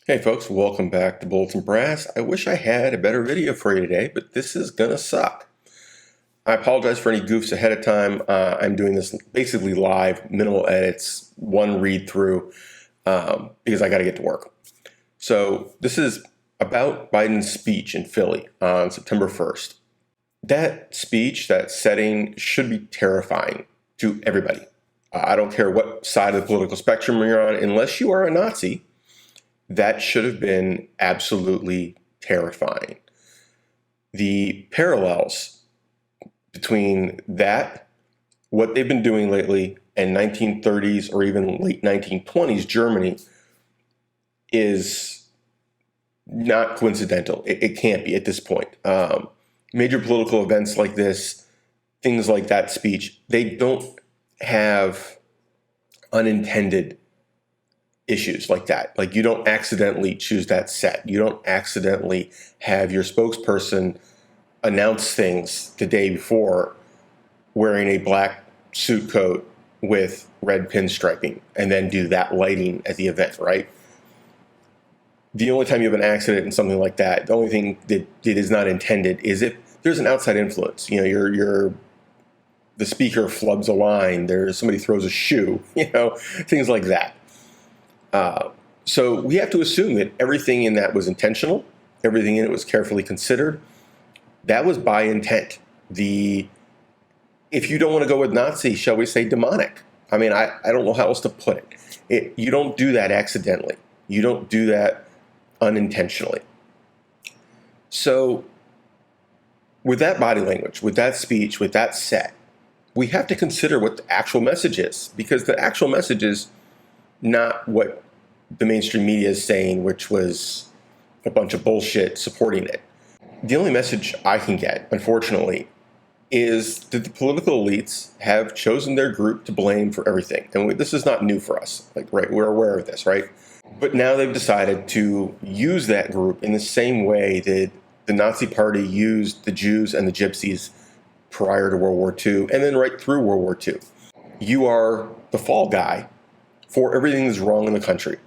Hey folks, welcome back to Bulletin Brass. I wish I had a better video for you today, but this is gonna suck. I apologize for any goofs ahead of time. I'm doing this basically live, minimal edits, one read through, because I gotta get to work. So this is about Biden's speech in Philly on September 1st. That speech, that setting should be terrifying to everybody. I don't care what side of the political spectrum you're on, unless you are a Nazi. That should have been absolutely terrifying. The parallels between that, what they've been doing lately, and 1930s or even late 1920s Germany is not coincidental. It can't be at this point. Major political events like this, things like that speech, they don't have unintended issues like that. Like, you don't accidentally choose that set. You don't accidentally have your spokesperson announce things the day before wearing a black suit coat with red pinstriping and then do that lighting at the event, right? The only time you have an accident in something like that, the only thing that it is not intended is if there's an outside influence. You know, the speaker flubs a line, there's somebody throws a shoe, things like that. So we have to assume that everything in that was intentional, everything in it was carefully considered. That was by intent. If you don't want to go with Nazi, shall we say demonic? I mean, I don't know how else to put it. You don't do that accidentally. You don't do that unintentionally. So with that body language, with that speech, with that set, we have to consider what the actual message is, because the actual message is not what the mainstream media is saying, which was a bunch of bullshit supporting it. The only message I can get, unfortunately, is that the political elites have chosen their group to blame for everything. And this is not new for us. Right, we're aware of this, right? But now they've decided to use that group in the same way that the Nazi Party used the Jews and the Gypsies prior to World War II, and then right through World War II. You are the fall guy for everything that's wrong in the country.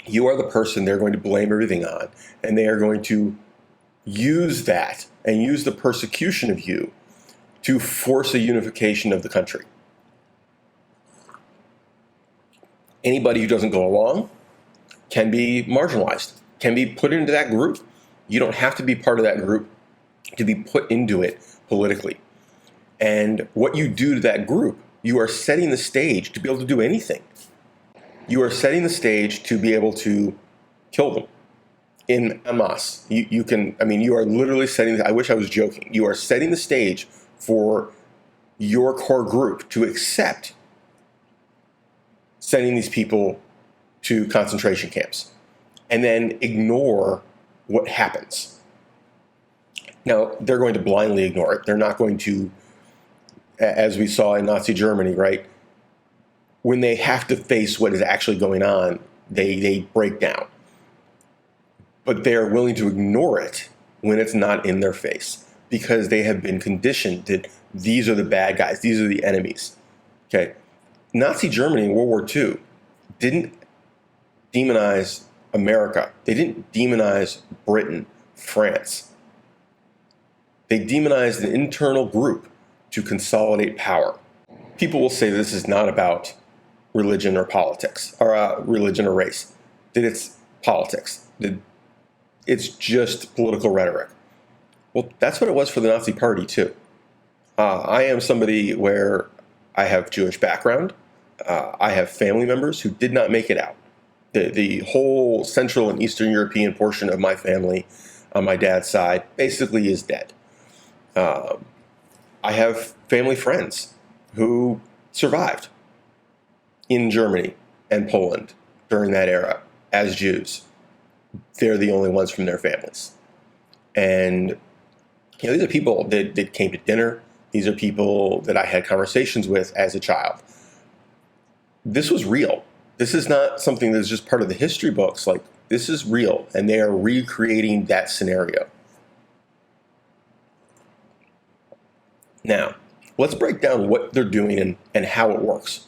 You are the person they're going to blame everything on, and they are going to use that and use the persecution of you to force a unification of the country. Anybody who doesn't go along can be marginalized, can be put into that group. You don't have to be part of that group to be put into it politically. And what you do to that group, you are setting the stage to be able to do anything. You are setting the stage to be able to kill them in masse. You are literally setting, I wish I was joking. You are setting the stage for your core group to accept sending these people to concentration camps and then ignore what happens. Now, they're going to blindly ignore it. They're not going to, as we saw in Nazi Germany, right? When they have to face what is actually going on, they break down. But they are willing to ignore it when it's not in their face, because they have been conditioned that these are the bad guys, these are the enemies. Okay, Nazi Germany in World War II didn't demonize America. They didn't demonize Britain, France. They demonized an internal group to consolidate power. People will say this is not about religion or politics, or religion or race, that it's politics, that it's just political rhetoric. Well, that's what it was for the Nazi Party too. I am somebody where I have Jewish background. I have family members who did not make it out. The whole Central and Eastern European portion of my family on my dad's side basically is dead. I have family friends who survived in Germany and Poland during that era as Jews. They're the only ones from their families. And these are people that came to dinner. These are people that I had conversations with as a child. This was real. This is not something that's just part of the history books. Like, this is real, and they are recreating that scenario. Now, let's break down what they're doing and how it works.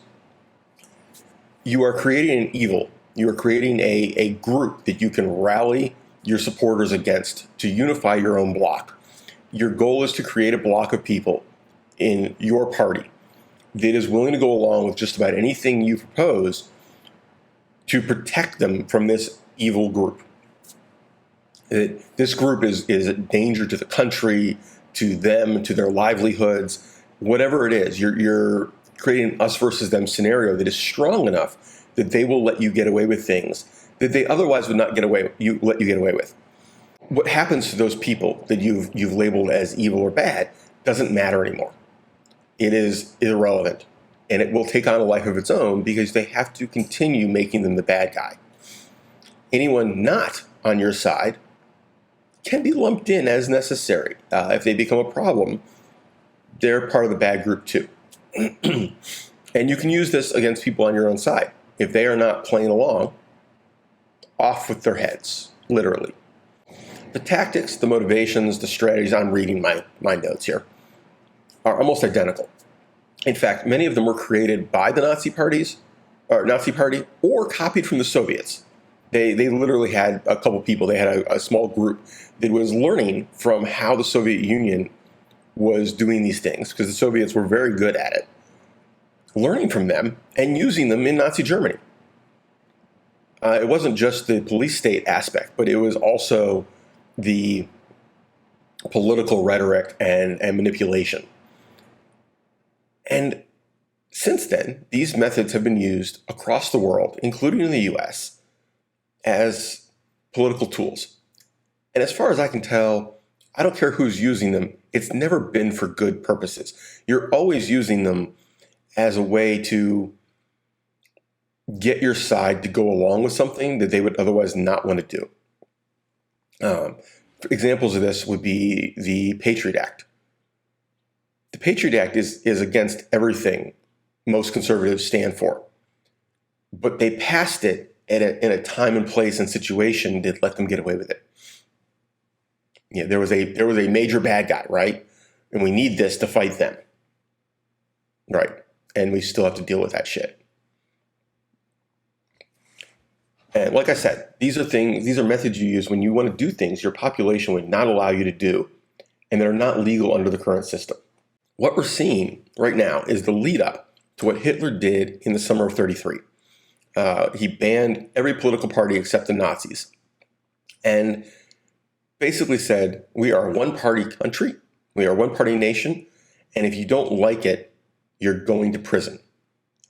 You are creating an evil. You are creating a group that you can rally your supporters against to unify your own bloc. Your goal is to create a bloc of people in your party that is willing to go along with just about anything you propose to protect them from this evil group. This group is a danger to the country, to them, to their livelihoods, whatever it is. You're creating an us versus them scenario that is strong enough that they will let you get away with things that they otherwise would not let you get away with. What happens to those people that you've labeled as evil or bad doesn't matter anymore. It is irrelevant, and it will take on a life of its own because they have to continue making them the bad guy. Anyone not on your side can be lumped in as necessary. If they become a problem, they're part of the bad group too. And you can use this against people on your own side. If they are not playing along, off with their heads, literally. The tactics, the motivations, the strategies, I'm reading my notes here, are almost identical. In fact, many of them were created by the Nazi Party or copied from the Soviets. They literally had a couple people, they had a small group that was learning from how the Soviet Union was doing these things, because the Soviets were very good at it, learning from them and using them in Nazi Germany. It wasn't just the police state aspect, but it was also the political rhetoric and manipulation. And since then, these methods have been used across the world, including in the US, as political tools. And as far as I can tell, I don't care who's using them, it's never been for good purposes. You're always using them as a way to get your side to go along with something that they would otherwise not want to do. Examples of this would be the Patriot Act. The Patriot Act is against everything most conservatives stand for. But they passed it in a time and place and situation that let them get away with it. Yeah, there was a major bad guy, right? And we need this to fight them. Right. And we still have to deal with that shit. And like I said, these are methods you use when you want to do things your population would not allow you to do, and they're not legal under the current system. What we're seeing right now is the lead up to what Hitler did in the summer of '33. He banned every political party except the Nazis, and basically said, we are a one-party country, we are a one-party nation, and if you don't like it, you're going to prison.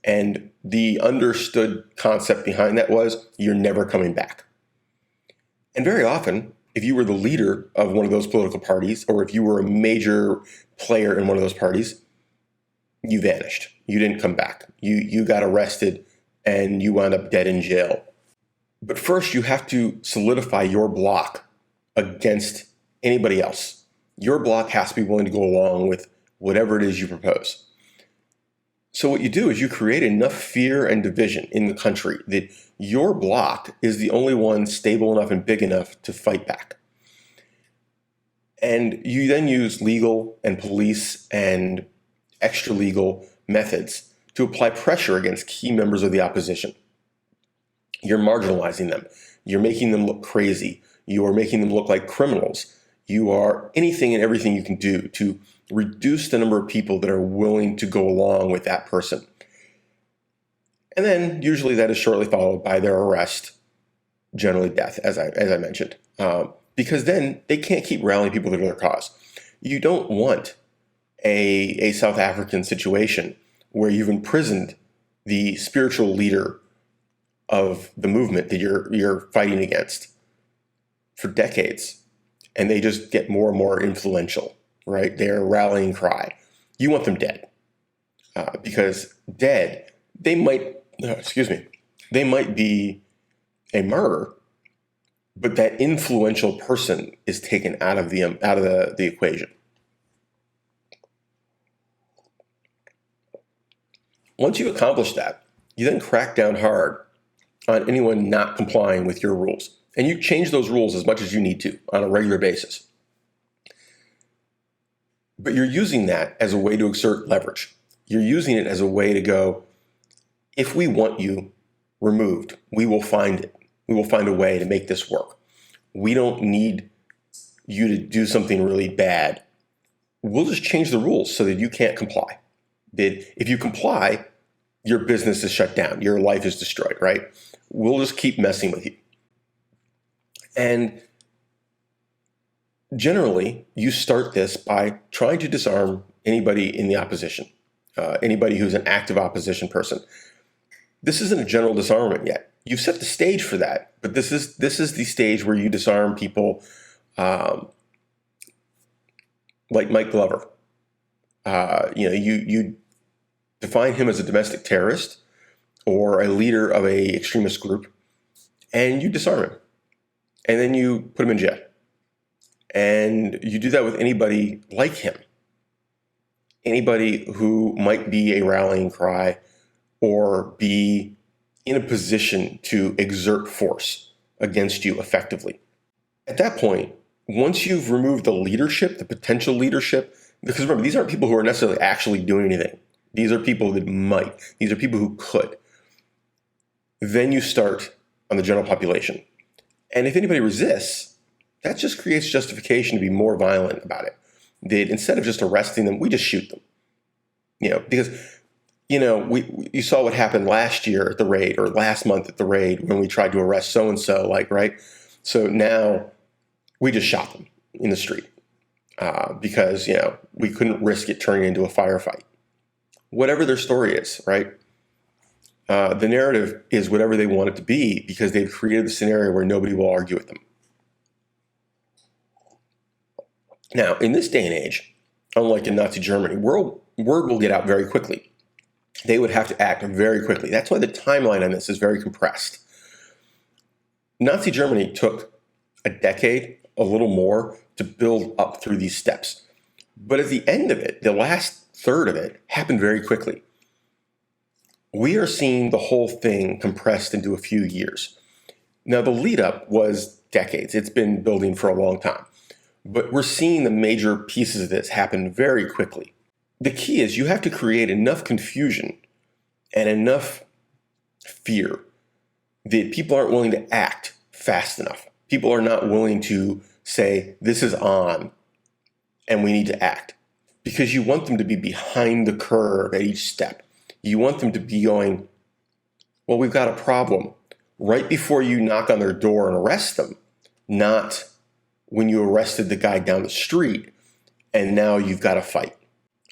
And the understood concept behind that was, you're never coming back. And very often, if you were the leader of one of those political parties, or if you were a major player in one of those parties, you vanished. You didn't come back. You got arrested, and you wound up dead in jail. But first, you have to solidify your bloc against anybody else. Your bloc has to be willing to go along with whatever it is you propose. So what you do is you create enough fear and division in the country that your bloc is the only one stable enough and big enough to fight back. And you then use legal and police and extra legal methods to apply pressure against key members of the opposition. You're marginalizing them. You're making them look crazy. You are making them look like criminals. You are anything and everything you can do to reduce the number of people that are willing to go along with that person. And then usually that is shortly followed by their arrest, generally death, as I mentioned, because then they can't keep rallying people to their cause. You don't want a South African situation where you've imprisoned the spiritual leader of the movement that you're fighting against for decades, and they just get more and more influential, right? They're a rallying cry. You want them dead, because dead, they might be a martyr, but that influential person is taken out of the equation. Once you accomplish that, you then crack down hard on anyone not complying with your rules. And you change those rules as much as you need to on a regular basis. But you're using that as a way to exert leverage. You're using it as a way to go, if we want you, removed. We will find it. We will find a way to make this work. We don't need you to do something really bad. We'll just change the rules so that you can't comply. That if you comply, your business is shut down. Your life is destroyed, right? We'll just keep messing with you. And generally, you start this by trying to disarm anybody in the opposition, anybody who's an active opposition person. This isn't a general disarmament yet. You've set the stage for that, but this is the stage where you disarm people like Mike Glover. You define him as a domestic terrorist or a leader of a extremist group, and you disarm him, and then you put him in jail. And you do that with anybody like him, anybody who might be a rallying cry or be in a position to exert force against you effectively. At that point, once you've removed the leadership, the potential leadership, because remember, these aren't people who are necessarily actually doing anything. These are people that might. These are people who could. Then you start on the general population. And if anybody resists, that just creates justification to be more violent about it. That instead of just arresting them, we just shoot them. Because you saw what happened last year at the raid or last month at the raid when we tried to arrest so-and-so, right? So now we just shot them in the street because, we couldn't risk it turning into a firefight. Whatever their story is, right? The narrative is whatever they want it to be because they've created a scenario where nobody will argue with them. Now, in this day and age, unlike in Nazi Germany, word will get out very quickly. They would have to act very quickly. That's why the timeline on this is very compressed. Nazi Germany took a decade, a little more, to build up through these steps. But at the end of it, the last third of it happened very quickly. We are seeing the whole thing compressed into a few years. Now, the lead up was decades. It's been building for a long time. But we're seeing the major pieces of this happen very quickly. The key is you have to create enough confusion and enough fear that people aren't willing to act fast enough. People are not willing to say, this is on and we need to act. Because you want them to be behind the curve at each step. You want them to be going, well, we've got a problem right before you knock on their door and arrest them, not when you arrested the guy down the street and now you've got to fight.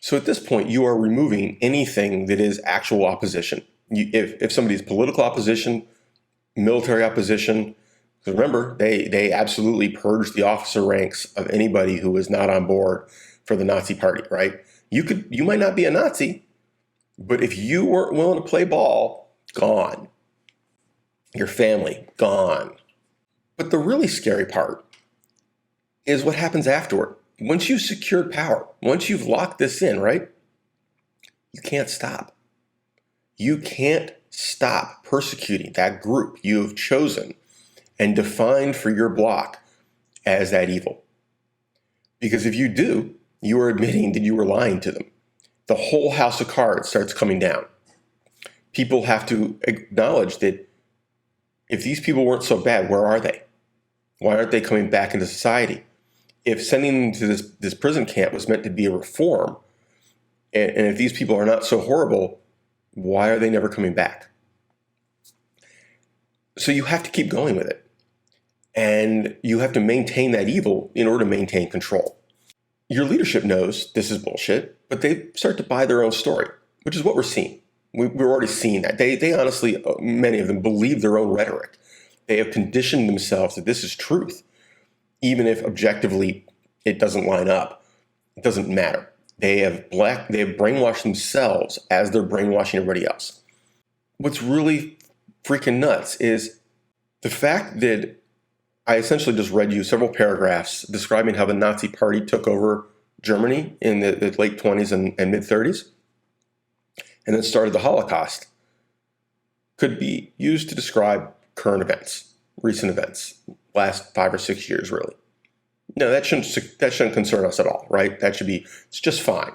So at this point, you are removing anything that is actual opposition. If somebody's political opposition, military opposition, because remember, they absolutely purged the officer ranks of anybody who was not on board for the Nazi party, right? You might not be a Nazi, but if you weren't willing to play ball, gone. Your family, gone. But the really scary part is what happens afterward. Once you've secured power, once you've locked this in, right? You can't stop. You can't stop persecuting that group you have chosen and defined for your block as that evil. Because if you do, you are admitting that you were lying to them. The whole house of cards starts coming down. People have to acknowledge that if these people weren't so bad, where are they? Why aren't they coming back into society? If sending them to this prison camp was meant to be a reform, and if these people are not so horrible, why are they never coming back? So you have to keep going with it. And you have to maintain that evil in order to maintain control. Your leadership knows this is bullshit, but they start to buy their own story, which is what we're seeing. We're already seeing that. They honestly, many of them believe their own rhetoric. They have conditioned themselves that this is truth. Even if objectively it doesn't line up, it doesn't matter. They have brainwashed themselves as they're brainwashing everybody else. What's really freaking nuts is the fact that I essentially just read you several paragraphs describing how the Nazi Party took over Germany in the late 20s and mid 30s, and then started the Holocaust, could be used to describe current events, recent events, last 5 or 6 years, really. No, that shouldn't concern us at all, right? It's just fine.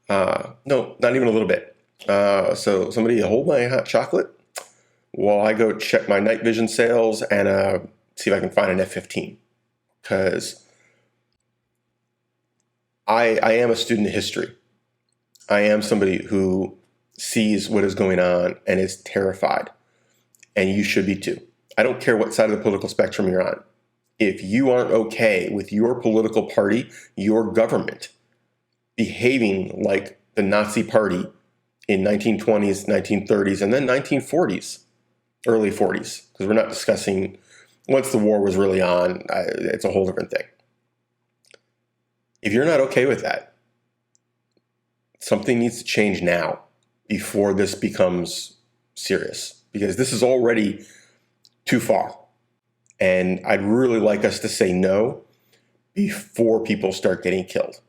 No, not even a little bit. So somebody hold my hot chocolate. Well, I go check my night vision sales and see if I can find an F-15, because I am a student of history. I am somebody who sees what is going on and is terrified, and you should be too. I don't care what side of the political spectrum you're on. If you aren't okay with your political party, your government behaving like the Nazi party in 1920s, 1930s, and then 1940s, early 40s, because we're not discussing once the war was really on, it's a whole different thing. If you're not okay with that, something needs to change now before this becomes serious, because this is already too far. And I'd really like us to say no before people start getting killed.